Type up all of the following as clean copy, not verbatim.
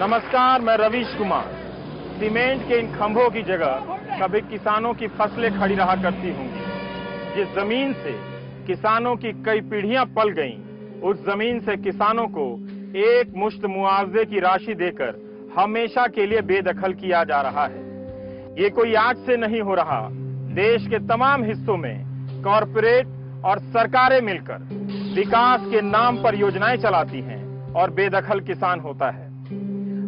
नमस्कार, मैं रवीश कुमार। सीमेंट के इन खंभों की जगह कभी किसानों की फसलें खड़ी रहा करती होंगी। जिस जमीन से किसानों की कई पीढ़ियां पल गईं, उस जमीन से किसानों को एक मुश्त मुआवजे की राशि देकर हमेशा के लिए बेदखल किया जा रहा है। ये कोई आज से नहीं हो रहा। देश के तमाम हिस्सों में कॉरपोरेट और सरकारें मिलकर विकास के नाम पर योजनाएं चलाती हैं और बेदखल किसान होता है।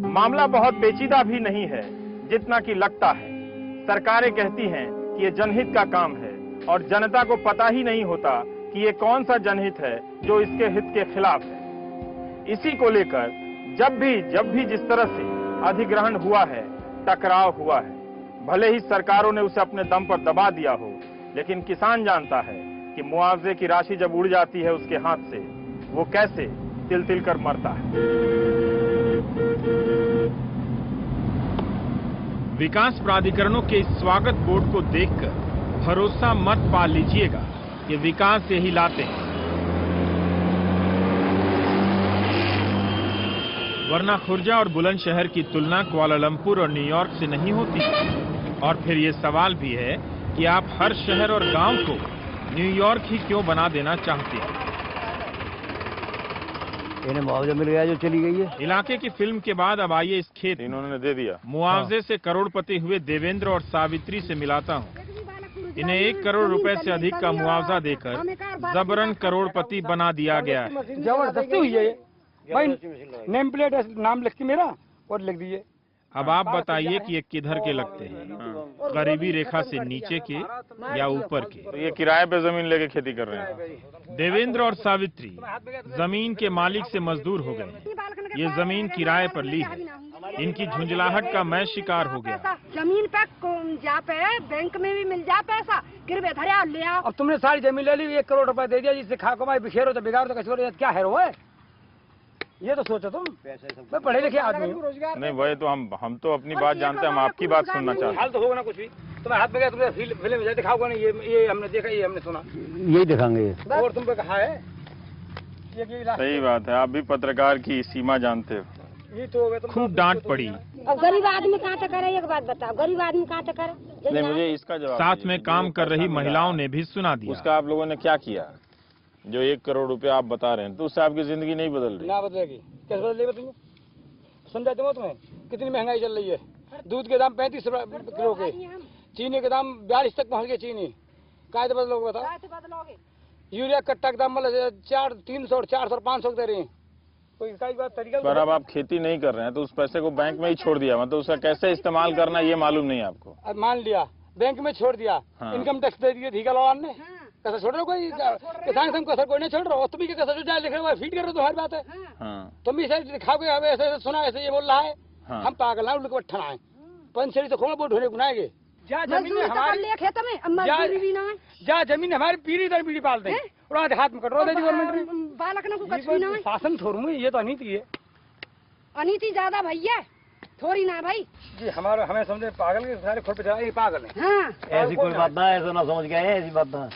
मामला बहुत पेचीदा भी नहीं है जितना कि लगता है। सरकारें कहती हैं कि ये जनहित का काम है और जनता को पता ही नहीं होता कि ये कौन सा जनहित है जो इसके हित के खिलाफ है। इसी को लेकर जब भी जिस तरह से अधिग्रहण हुआ है, टकराव हुआ है। भले ही सरकारों ने उसे अपने दम पर दबा दिया हो, लेकिन किसान जानता है कि मुआवजे की राशि जब उड़ जाती है उसके हाथ से, वो कैसे तिल तिल कर मरता है। विकास प्राधिकरणों के इस स्वागत बोर्ड को देखकर भरोसा मत पा लीजिएगा कि विकास यही लाते हैं, वरना खुर्जा और बुलंदशहर की तुलना कुआलालंपुर और न्यूयॉर्क से नहीं होती। और फिर ये सवाल भी है कि आप हर शहर और गांव को न्यूयॉर्क ही क्यों बना देना चाहते हैं। इन्हें मुआवजा मिल गया जो चली गई है। इलाके की फिल्म के बाद अब आइए इस खेत इन्होंने दे दिया मुआवजे से करोड़पति हुए देवेंद्र और सावित्री से मिलाता हूँ। इन्हें 1 करोड़ रुपए से अधिक का मुआवजा देकर जबरन करोड़पति बना दिया गया है। जबरदस्ती हुई है भाई। नेम प्लेट नाम लिखती मेरा और लिख दीजिए। अब आप बताइए कि ये किधर के लगते हैं, गरीबी रेखा से नीचे के या ऊपर के। तो ये किराए पे जमीन लेके खेती कर रहे हैं। देवेंद्र और सावित्री जमीन के मालिक से मजदूर हो गए। ये जमीन किराए पर ली है। इनकी झुंझलाहट का मैं शिकार हो गया। जमीन पे जा पे बैंक में भी मिल जा पैसा, गिरवे धरे ले आओ। अब तुमने सारी जमीन ले ली, 1 करोड़ रुपए दे दिया, जिससे खा कमाई बिखेरो तो बिगाड़ो तो कचोर, क्या है वो है? ये तो सोचो तुम, मैं पढ़े लिखे आदमी हूँ। नहीं वही तो हम तो अपनी बात जानते हैं, हम आपकी बात सुनना चाहते हैं। हाल तो होगा ना कुछ भी। तुम्हारे हाथ में गया, तुमने फिल्म में दिखाओगे ना, ये हमने देखा, ये हमने सुना, यही दिखाएंगे। और तुम पे कहा है। सही बात है, आप भी पत्रकार की सीमा जानते हो। ये तो खूब डांट पड़ी। अब गरीब आदमी कहाँ तक करे, एक बात बताओ, गरीब आदमी कहाँ तक करे? नहीं, मुझे इसका जवाब। साथ में काम कर रही महिलाओं ने भी सुना दिया। उसका आप लोगों ने क्या किया? जो 1 करोड़ रुपए आप बता रहे हैं, तो उससे आपकी जिंदगी नहीं बदल रही। ना बदलेगी। कैसे बदलेगी तुमने? समझाते हो तुम्हें कितनी महंगाई चल रही है? दूध के दाम 35 किलो के, चीनी के दाम 42 तक पहुंच गए। चीनी काय तो बदलोगे बताओ? यूरिया कट्टा के दाम मतलब 300 और 400 और 500 दे रहे हैं। कोई बात तरीका। पर अब आप खेती नहीं कर रहे हैं तो उस पैसे को बैंक में ही छोड़ दिया, मतलब उसका कैसे इस्तेमाल करना ये मालूम नहीं आपको। अब मान लिया बैंक में छोड़ दिया। हाँ। इनकम टैक्स दे दिए ठीका लौड़ान ने। कैसे छोड़ रहे हो? कोई किसान संघ कसर कोई नहीं छोड़ रहा हो। तुम भी कैसे जो जाए लिख रहे हो, फीड कर रहे हो, तुम्हारी बात है। हाँ। तुम भी ऐसे दिखाओगे, अब ऐसे सुना, ऐसे ये बोल रहा है। हाँ। हम पागल हैं, उनको ठना है। पंचरी तो खोल बोल ढोने गुनाएंगे। जा जमीन हमारी, जा जमीन हमारी पीढ़ी दर पीढ़ी पालते हैं और आज हाथ में कटवा दे गवर्नमेंट। बालक ने कुछ भी ना शासन छोड़ू, ये तो अनीति है। अनीति ज्यादा भैया थोड़ी ना भाई जी। हमें समझे पागल के सारे खुद पे पागल है। हाँ। ऐसी कोई बात ना, ऐसा ना समझ गए हैं, ऐसी बात ना।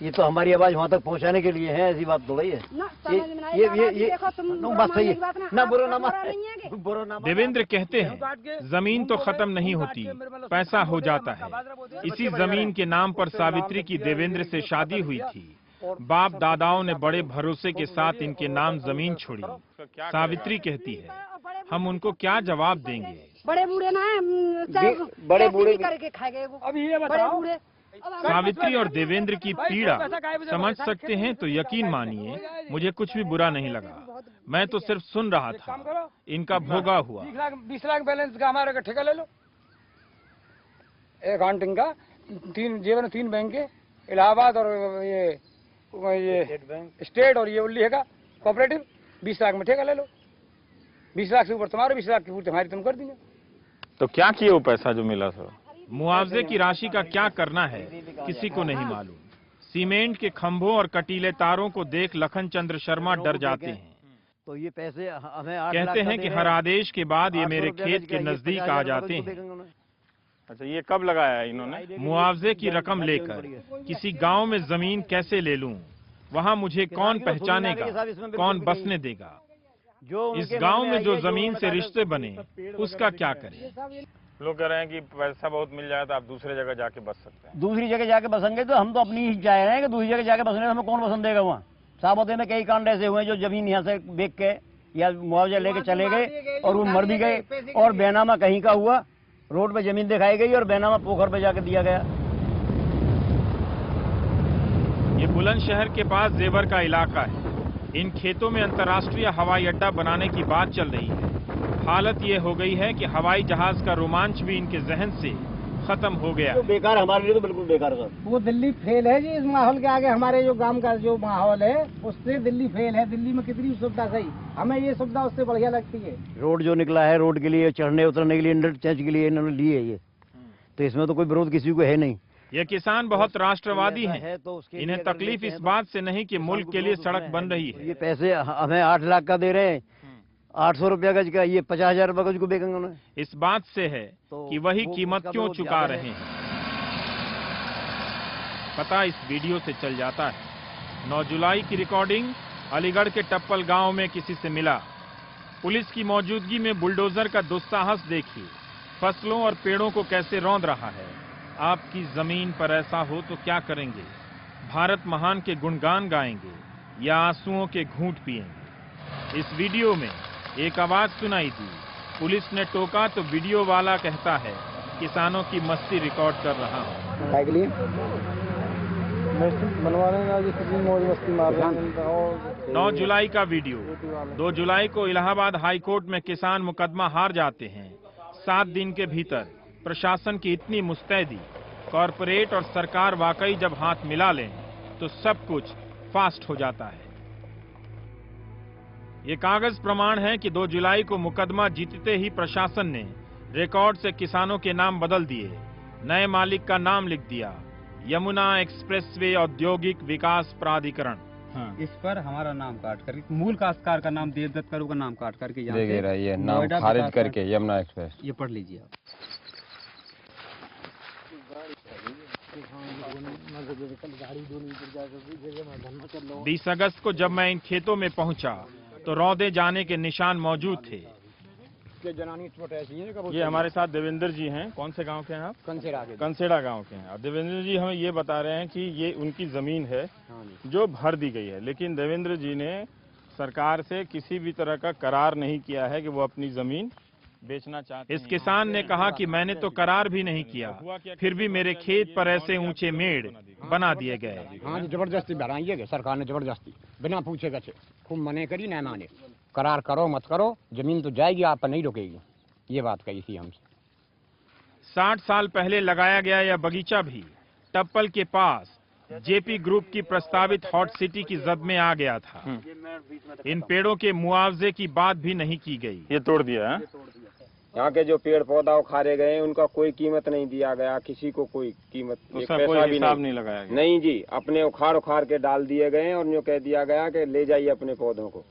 ये तो हमारी आवाज वहाँ तक पहुँचाने के लिए है, ऐसी बात तो भाई है। ये बात सही है ना, बुरा ना। देवेंद्र कहते हैं जमीन तो खत्म नहीं होती, पैसा हो जाता है। इसी जमीन के नाम पर सावित्री की देवेंद्र से शादी हुई थी। बाप दादाओं ने बड़े भरोसे के साथ इनके नाम जमीन छोड़ी। सावित्री कहती है, हम उनको क्या जवाब देंगे? बड़े बूढ़े ना बड़े बूढ़े करके खाएंगे। अब ये बताओ, सावित्री और देवेंद्र की पीड़ा समझ सकते हैं तो यकीन मानिए मुझे कुछ भी बुरा नहीं लगा। मैं तो सिर्फ सुन रहा था, इनका भोगा हुआ। 20 लाख बैलेंस का हमारे ठेका ले लो। अकाउंटिंग का 3 बैंक के, इलाहाबाद और ये स्टेट और ये उल्ली का कोऑपरेटिव, 20 लाख में ठेका ले लो। 20 लाख से ऊपर तुम्हारे, 20 लाख की पूर्ति हमारी तुम कर देंगे। तो क्या किए वो पैसा जो मिला सर? मुआवजे की राशि का क्या करना है किसी को नहीं मालूम। सीमेंट के खंभों और कटीले तारों को देख लखन चंद्र शर्मा डर जाते हैं। तो ये पैसे हमें कहते हैं कि हर आदेश के बाद ये मेरे खेत के नजदीक आ जाते हैं। अच्छा, ये कब लगाया है इन्होंने? मुआवजे की रकम लेकर किसी गांव में जमीन कैसे ले लूं? वहां मुझे कौन पहचानेगा, कौन बसने देगा? इस गांव में जो जमीन से रिश्ते बने उसका क्या करें? लोग कह रहे हैं कि पैसा बहुत मिल जाए तो आप दूसरे जगह जाके बस सकते हैं। दूसरी जगह जाके बसेंगे तो हम तो अपनी ही चाह रहे हैं कि दूसरी जगह जाके बसने हमें कौन पसंद देगा। वहाँ साबोते में कई कांड ऐसे हुए जो जमीन यहाँ से बेच के या मुआवजा लेके चले गए और वो मर भी गए, और बैनामा कहीं का हुआ, रोड पे जमीन दिखाई गई और बैनामा पोखर पे जाके दिया गया। ये बुलंदशहर के पास जेवर का इलाका है। इन खेतों में अंतर्राष्ट्रीय हवाई अड्डा बनाने की बात चल रही है। हालत ये हो गई है कि हवाई जहाज का रोमांच भी इनके जहन से खत्म हो गया। तो बेकार, हमारे लिए तो बिल्कुल बेकार सर। वो दिल्ली फेल है जी इस माहौल के आगे। हमारे जो गांव का जो माहौल है उससे दिल्ली फेल है। दिल्ली में कितनी सुविधा सही, हमें ये सुविधा उससे बढ़िया लगती है। रोड जो निकला है, रोड के लिए चढ़ने उतरने के लिए, इंटरचेंज के लिए इन्होंने ली है ये, तो इसमें तो कोई विरोध किसी को है नहीं। ये किसान बहुत राष्ट्रवादी हैं। इन्हें तकलीफ इस बात से नहीं कि मुल्क के लिए सड़क बन रही है। ये पैसे हमें 8 लाख का दे रहे हैं, 800 रुपया गज का, ये 50,000 रुपया गज को बेचेंगे उन्हें। इस बात से है कि वही कीमत क्यों चुका रहे हैं, पता इस वीडियो से चल जाता है। 9 जुलाई की रिकॉर्डिंग अलीगढ़ के टप्पल गांव में किसी से मिला। पुलिस की मौजूदगी में बुलडोजर का दुस्साहस देखिए, फसलों और पेड़ों को कैसे रौंद रहा है। आपकी जमीन पर ऐसा हो तो क्या करेंगे? भारत महान के गुणगान गाएंगे या आंसुओं के घूंट पिएंगे? इस वीडियो में एक आवाज सुनाई दी, पुलिस ने टोका तो वीडियो वाला कहता है किसानों की मस्ती रिकॉर्ड कर रहा हूं। 9 जुलाई का वीडियो। 2 जुलाई को इलाहाबाद हाई कोर्ट में किसान मुकदमा हार जाते हैं। 7 दिन के भीतर प्रशासन की इतनी मुस्तैदी, कॉरपोरेट और सरकार वाकई जब हाथ मिला लें तो सब कुछ फास्ट हो जाता है। ये कागज प्रमाण है कि 2 जुलाई को मुकदमा जीतते ही प्रशासन ने रिकॉर्ड से किसानों के नाम बदल दिए, नए मालिक का नाम लिख दिया, यमुना एक्सप्रेसवे औद्योगिक विकास प्राधिकरण। इस पर हमारा नाम काट करके, मूल काश्तकार का नाम, देवदत्त करू का नाम काट करके ये नाम खारिज करके यमुना एक्सप्रेस। ये पढ़ लीजिए आप। 20 अगस्त को जब मैं इन खेतों में पहुंचा तो रौंदे जाने के निशान मौजूद थे। ये हमारे साथ देवेंद्र जी हैं। कौन से गांव के हैं आप? कंसेड़ा गांव के हैं। देवेंद्र जी हमें ये बता रहे हैं कि ये उनकी जमीन है जो भर दी गई है, लेकिन देवेंद्र जी ने सरकार से किसी भी तरह का करार नहीं किया है कि वो अपनी जमीन बेचना चाहते हैं। इस किसान ने कहा कि मैंने तो करार भी नहीं किया, फिर भी मेरे खेत पर ऐसे ऊंचे मेड़ बना दिए गए। हाँ जी, जबरदस्ती बनाइए सरकार ने, जबरदस्ती बिना पूछे गए खूब मने करी, न माने। करार करो मत करो, जमीन तो जाएगी, आप पर नहीं रुकेगी, ये बात कही थी हमसे। 60 साल पहले लगाया गया यह बगीचा भी टप्पल के पास जेपी ग्रुप की प्रस्तावित हॉट सिटी की जद में आ गया था। इन पेड़ों के मुआवजे की बात भी नहीं की गई। ये तोड़ दिया है। यहाँ के जो पेड़ पौधा उखाड़े गए उनका कोई कीमत नहीं दिया गया, किसी को कोई कीमत, उसका कोई हिसाब नहीं लगाया गया। नहीं जी, अपने उखाड़ के डाल दिए गए और यूँ कह दिया गया कि ले जाइए अपने पौधों को।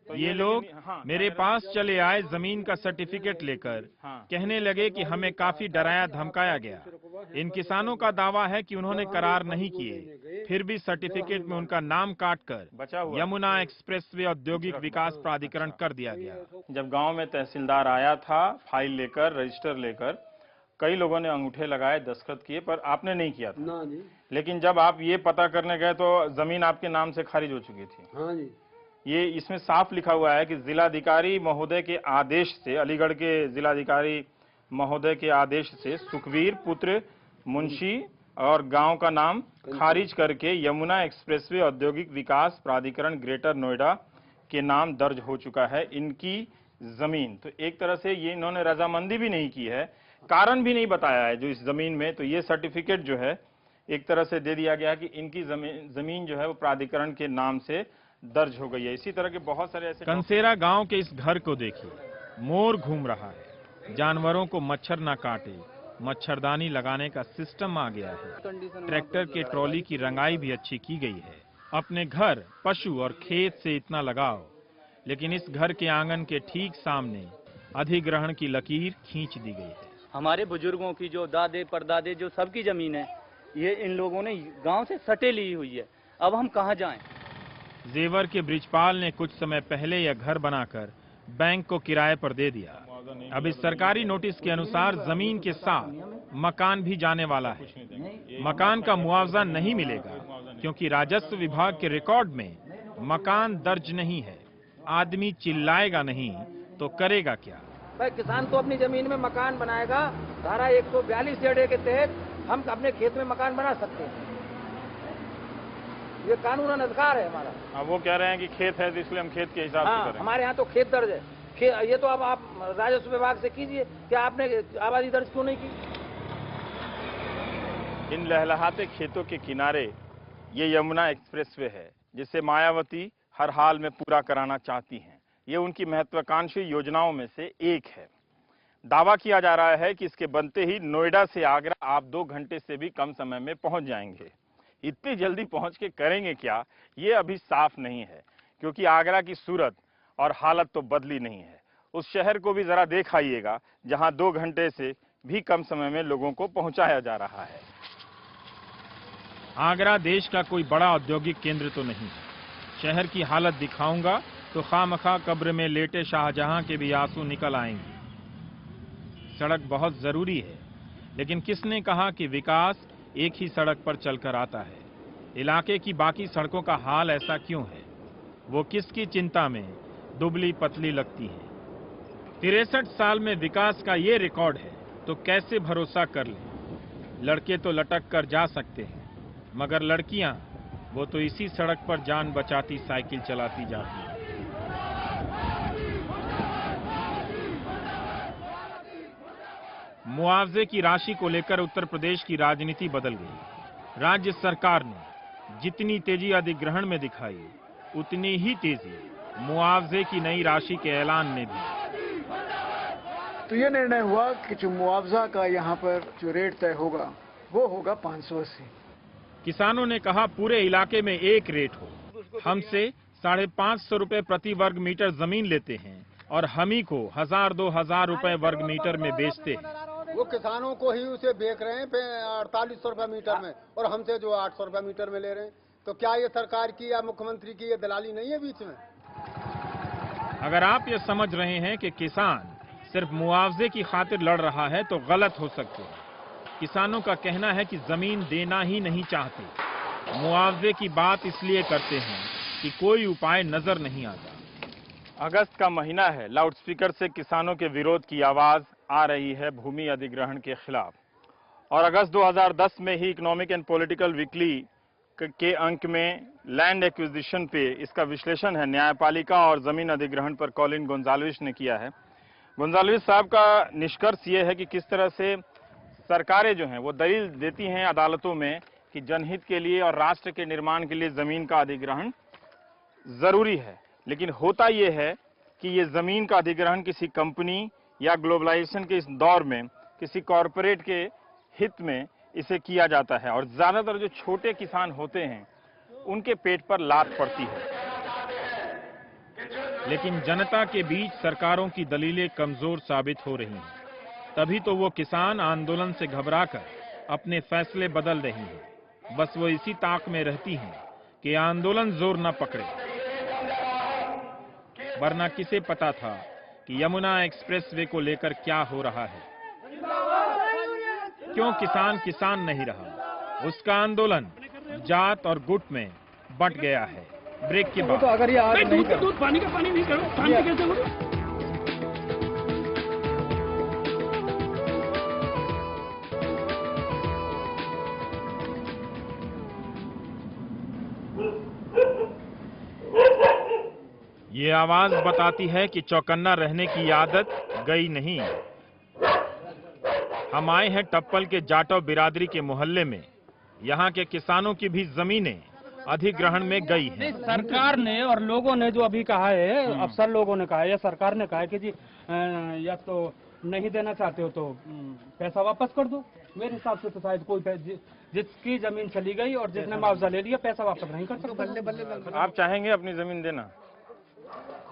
तो ये लोग मेरे पास चले आए जमीन का सर्टिफिकेट लेकर, कहने लगे कि हमें काफी डराया धमकाया गया। इन किसानों का दावा है कि उन्होंने करार नहीं किए, फिर भी सर्टिफिकेट में उनका नाम काटकर यमुना एक्सप्रेसवे औद्योगिक विकास प्राधिकरण कर दिया गया। जब गांव में तहसीलदार आया था फाइल लेकर, रजिस्टर लेकर, कई लोगों ने अंगूठे लगाए, दस्तखत किए, पर आपने नहीं किया था। ना जी। लेकिन जब आप ये पता करने गए तो जमीन आपके नाम से खारिज हो चुकी थी। हाँ जी। ये इसमें साफ लिखा हुआ है कि जिलाधिकारी महोदय के आदेश से, अलीगढ़ के जिलाधिकारी महोदय के आदेश से सुखवीर पुत्र मुंशी और गांव का नाम खारिज करके यमुना एक्सप्रेसवे औद्योगिक विकास प्राधिकरण ग्रेटर नोएडा के नाम दर्ज हो चुका है इनकी जमीन। तो एक तरह से ये इन्होंने रजामंदी भी नहीं की है, कारण भी नहीं बताया है जो इस जमीन में। तो ये सर्टिफिकेट जो है एक तरह से दे दिया गया कि इनकी जमीन जो है वो प्राधिकरण के नाम से दर्ज हो गई है। इसी तरह के बहुत सारे ऐसे। कंसेरा गांव के इस घर को देखिए, मोर घूम रहा है, जानवरों को मच्छर ना काटे, मच्छरदानी लगाने का सिस्टम आ गया है। ट्रैक्टर के ट्रॉली की रंगाई भी अच्छी की गई है। अपने घर, पशु और खेत से इतना लगाव, लेकिन इस घर के आंगन के ठीक सामने अधिग्रहण की लकीर खींच दी गई है। हमारे बुजुर्गों की जो दादे परदादे जो सबकी जमीन है, ये इन लोगों ने गांव से सटे ली हुई है। अब हम कहां जाएं? जेवर के ब्रिजपाल ने कुछ समय पहले यह घर बनाकर बैंक को किराए पर दे दिया। अब इस सरकारी नोटिस के अनुसार जमीन के साथ मकान भी जाने वाला है। मकान का मुआवजा नहीं मिलेगा क्योंकि राजस्व विभाग के रिकॉर्ड में मकान दर्ज नहीं है। आदमी चिल्लाएगा नहीं तो करेगा क्या? भाई किसान तो अपनी जमीन में मकान बनाएगा। धारा 142 जेडे के तहत हम अपने खेत में मकान बना सकते हैं। ये कानूनन अधिकार है हमारा। अब वो कह रहे हैं कि खेत है तो इसलिए हम खेत के हिसाब से करेंगे। हमारे यहाँ तो खेत दर्ज है। ये तो अब आप राजस्व विभाग से कीजिए, क्या आपने आबादी दर्ज क्यों नहीं की? इन लहलहाते खेतों के किनारे ये यमुना एक्सप्रेसवे है जिसे मायावती हर हाल में पूरा कराना चाहती हैं। ये उनकी महत्वाकांक्षी योजनाओं में से एक है। दावा किया जा रहा है कि इसके बनते ही नोएडा से आगरा आप 2 घंटे से भी कम समय में पहुंच जाएंगे। इतनी जल्दी पहुंच के करेंगे क्या, ये अभी साफ नहीं है, क्योंकि आगरा की सूरत और हालत तो बदली नहीं है। उस शहर को भी जरा देख आइएगा जहां 2 घंटे से भी कम समय में लोगों को पहुंचाया जा रहा है। आगरा देश का कोई बड़ा औद्योगिक केंद्र तो नहीं है। शहर की हालत दिखाऊंगा तो खामखा कब्र में लेटे शाहजहां के भी आंसू निकल आएंगे। सड़क बहुत जरूरी है, लेकिन किसने कहा कि विकास एक ही सड़क पर चलकर आता है? इलाके की बाकी सड़कों का हाल ऐसा क्यों है? वो किसकी चिंता में दुबली पतली लगती हैं? 63 साल में विकास का ये रिकॉर्ड है तो कैसे भरोसा कर लें? लड़के तो लटक कर जा सकते हैं, मगर लड़कियां वो तो इसी सड़क पर जान बचाती साइकिल चलाती जाती हैं। मुआवजे की राशि को लेकर उत्तर प्रदेश की राजनीति बदल गई। राज्य सरकार ने जितनी तेजी अधिग्रहण में दिखाई, उतनी ही तेजी मुआवजे की नई राशि के ऐलान में भी। तो ये निर्णय हुआ कि जो मुआवजा का यहाँ पर जो रेट तय होगा वो होगा 580। किसानों ने कहा पूरे इलाके में एक रेट हो। हमसे 550 रुपए प्रति वर्ग मीटर जमीन लेते हैं और हम ही को 1000-2000 रुपए वर्ग मीटर में बेचते हैं। वो किसानों को ही उसे बेच रहे हैं 4800 रुपए मीटर में और हमसे जो 800 रुपए मीटर में ले रहे हैं। तो क्या ये सरकार की या मुख्यमंत्री की ये दलाली नहीं है बीच में? अगर आप ये समझ रहे हैं कि किसान सिर्फ मुआवजे की खातिर लड़ रहा है तो गलत हो सकते हैं। किसानों का कहना है कि जमीन देना ही नहीं चाहते। मुआवजे की बात इसलिए करते हैं कि कोई उपाय नजर नहीं आता। अगस्त का महीना है, लाउडस्पीकर से किसानों के विरोध की आवाज आ रही है भूमि अधिग्रहण के खिलाफ। और अगस्त 2010 में ही इकोनॉमिक एंड पॉलिटिकल वीकली के अंक में लैंड एक्विजिशन पे इसका विश्लेषण है न्यायपालिका और जमीन अधिग्रहण पर कॉलिन गोंजाल्विस ने किया है। गोंजाल्विस साहब का निष्कर्ष ये है कि किस तरह से सरकारें जो हैं वो दलील देती हैं अदालतों में कि जनहित के लिए और राष्ट्र के निर्माण के लिए जमीन का अधिग्रहण जरूरी है, लेकिन होता ये है कि ये जमीन का अधिग्रहण किसी कंपनी या ग्लोबलाइजेशन के इस दौर में किसी कॉरपोरेट के हित में इसे किया जाता है और ज्यादातर जो छोटे किसान होते हैं उनके पेट पर लात पड़ती है। लेकिन जनता के बीच सरकारों की दलीलें कमजोर साबित हो रही हैं। तभी तो वो किसान आंदोलन से घबराकर अपने फैसले बदल रही हैं। बस वो इसी ताक में रहती हैं कि आंदोलन जोर न पकड़े, वरना किसे पता था कि यमुना एक्सप्रेसवे को लेकर क्या हो रहा है। क्यों किसान किसान नहीं रहा? उसका आंदोलन जात और गुट में बंट गया है। ब्रेक के बाद तो अगर ये आज दूध का दूध पानी का पानी नहीं करो, पानी कैसे हो? ये आवाज बताती है कि चौकन्ना रहने की आदत गई नहीं। हम आए हैं टप्पल के जाटव बिरादरी के मोहल्ले में। यहाँ के किसानों की भी जमीनें अधिग्रहण में गई हैं। सरकार ने और लोगों ने जो अभी कहा है, अफसर लोगों ने कहा है या सरकार ने कहा है कि जी या तो नहीं देना चाहते हो तो पैसा वापस कर दो। मेरे हिसाब से तो शायद कोई जिसकी जमीन चली गई और जिसने मुआवजा ले लिया पैसा वापस नहीं कर सकता। आप चाहेंगे अपनी जमीन देना?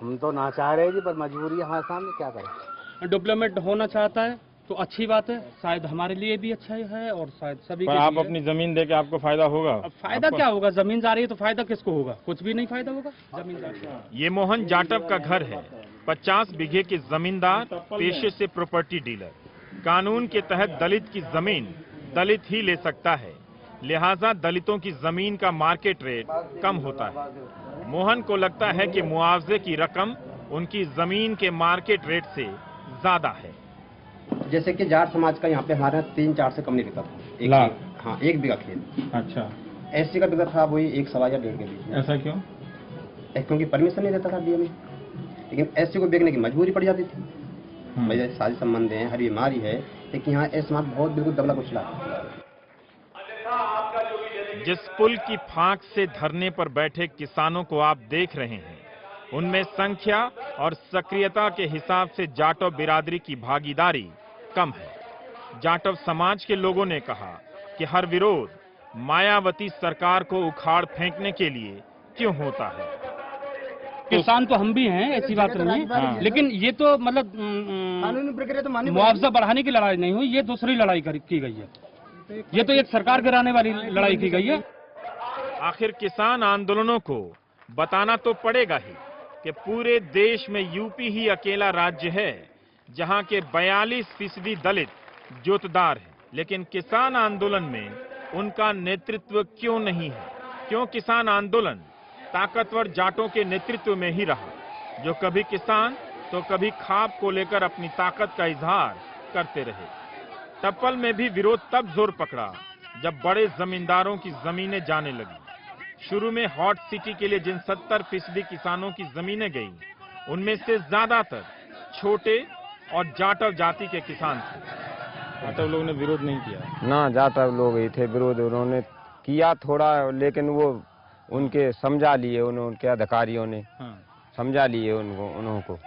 हम तो ना चाह रहे जी, पर मजबूरी हमारे सामने, क्या करें। डेवलपमेंट होना चाहता है तो अच्छी बात है, शायद हमारे लिए भी अच्छा है और शायद सभी पर आप अपनी जमीन दे के आपको फायदा होगा? अब फायदा क्या होगा? जमीन जा रही है तो फायदा किसको होगा? कुछ भी नहीं फायदा होगा जमीन जा रही है। ये मोहन जाटव का घर है। 50 बीघे के जमींदार, पेशे से प्रॉपर्टी डीलर। कानून के तहत दलित की जमीन दलित ही ले सकता है, लिहाजा दलितों की जमीन का मार्केट रेट कम होता है। मोहन को लगता है कि मुआवजे की रकम उनकी जमीन के मार्केट रेट से ज्यादा है। जैसे कि जाट समाज का यहाँ पे हमारे 3-4 से कम नहीं बिकता था। हाँ, 1 बीघा खेत। अच्छा। एससी का बिकता था वही 1 सवा या 1.5 के बीच में। ऐसा क्यों? क्योंकि परमिशन नहीं देता था डीएम में, लेकिन एससी को बेचने की मजबूरी पड़ जाती थी। भाई सारी संबंध हैं, हर बीमारी है, लेकिन यहाँ एस समाज बहुत बिल्कुल दबला कुचला। जिस पुल की फांक से धरने पर बैठे किसानों को आप देख रहे हैं, उनमें संख्या और सक्रियता के हिसाब से जाटव बिरादरी की भागीदारी कम है। जाटव समाज के लोगों ने कहा कि हर विरोध मायावती सरकार को उखाड़ फेंकने के लिए क्यों होता है। किसान तो हम भी हैं, ऐसी बात नहीं है, लेकिन ये तो मतलब कानूनी प्रक्रिया तो मानी। मुआवजा बढ़ाने की लड़ाई नहीं हुई, ये दूसरी लड़ाई की गई है। ये तो एक सरकार गिराने वाली लड़ाई की गई है। आखिर किसान आंदोलनों को बताना तो पड़ेगा ही कि पूरे देश में यूपी ही अकेला राज्य है जहां के 42% दलित जोतदार हैं। लेकिन किसान आंदोलन में उनका नेतृत्व क्यों नहीं है? क्यों किसान आंदोलन ताकतवर जाटों के नेतृत्व में ही रहा, जो कभी किसान तो कभी खाप को लेकर अपनी ताकत का इजहार करते रहे। टप्पल में भी विरोध तब जोर पकड़ा जब बड़े जमींदारों की जमीनें जाने लगी। शुरू में हॉट सिटी के लिए जिन 70% किसानों की जमीनें गई, उनमें से ज्यादातर छोटे और जाटव जाति के किसान थे। जाटव लोगों ने विरोध नहीं किया ना, जाटव लोग ही थे विरोध, उन्होंने किया थोड़ा, लेकिन वो उनके समझा लिए, उनके अधिकारियों ने समझा लिए उनको।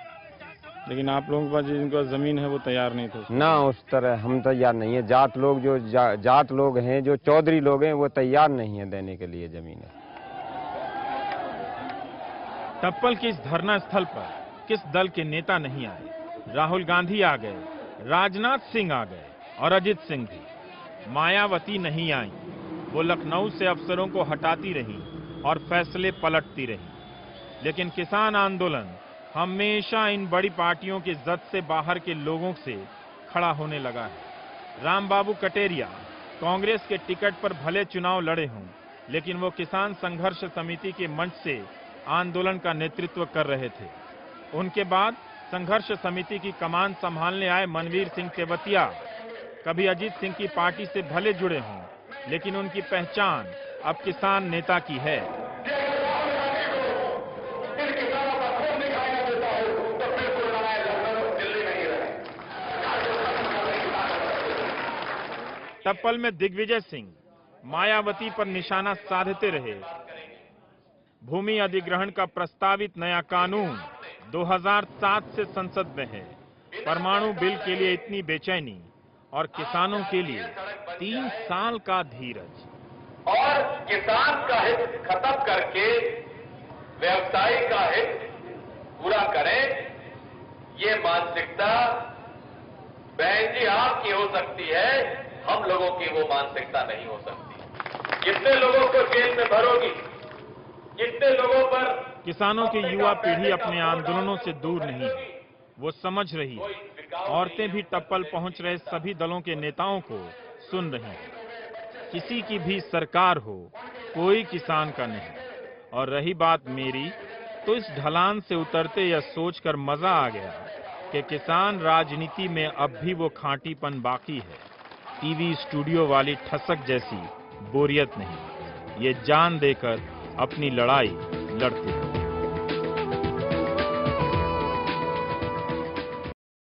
लेकिन आप लोगों के पास जिनका जमीन है वो तैयार नहीं थे ना, उस तरह हम तैयार नहीं है। जाट लोग जो जाट लोग हैं, जो चौधरी लोग हैं, वो तैयार नहीं है देने के लिए जमीन। टप्पल के इस धरना स्थल पर किस दल के नेता नहीं आए? राहुल गांधी आ गए, राजनाथ सिंह आ गए और अजित सिंह भी। मायावती नहीं आई। वो लखनऊ से अफसरों को हटाती रही और फैसले पलटती रही। लेकिन किसान आंदोलन हमेशा इन बड़ी पार्टियों के जद से बाहर के लोगों से खड़ा होने लगा है। रामबाबू कटेरिया कांग्रेस के टिकट पर भले चुनाव लड़े हों, लेकिन वो किसान संघर्ष समिति के मंच से आंदोलन का नेतृत्व कर रहे थे। उनके बाद संघर्ष समिति की कमान संभालने आए मनवीर सिंह तेवतिया कभी अजीत सिंह की पार्टी से भले जुड़े हों, लेकिन उनकी पहचान अब किसान नेता की है। टप्पल में दिग्विजय सिंह मायावती पर निशाना साधते रहे। भूमि अधिग्रहण का प्रस्तावित नया कानून 2007 से संसद में है। परमाणु बिल के लिए इतनी बेचैनी और किसानों के लिए 3 साल का धीरज। और किसान का हित खत्म करके व्यवसायी का हित पूरा करें, ये मानसिकता बहन जी आपकी हो सकती है, हम लोगों की वो मानसिकता नहीं हो सकती। जितने लोगों को जेल में भरोगी, जितने लोगों पर किसानों की युवा पीढ़ी अपने आंदोलनों से दूर नहीं है। वो समझ रही है। औरतें भी टप्पल पहुंच रहे सभी दलों के नेताओं को सुन रही हैं। किसी की भी सरकार हो, कोई किसान का नहीं। और रही बात मेरी, तो इस ढलान से उतरते यह सोचकर मजा आ गया कि किसान राजनीति में अब भी वो खांटीपन बाकी है। टीवी स्टूडियो वाली ठसक जैसी बोरियत नहीं। ये जान देकर अपनी लड़ाई लड़ते हैं।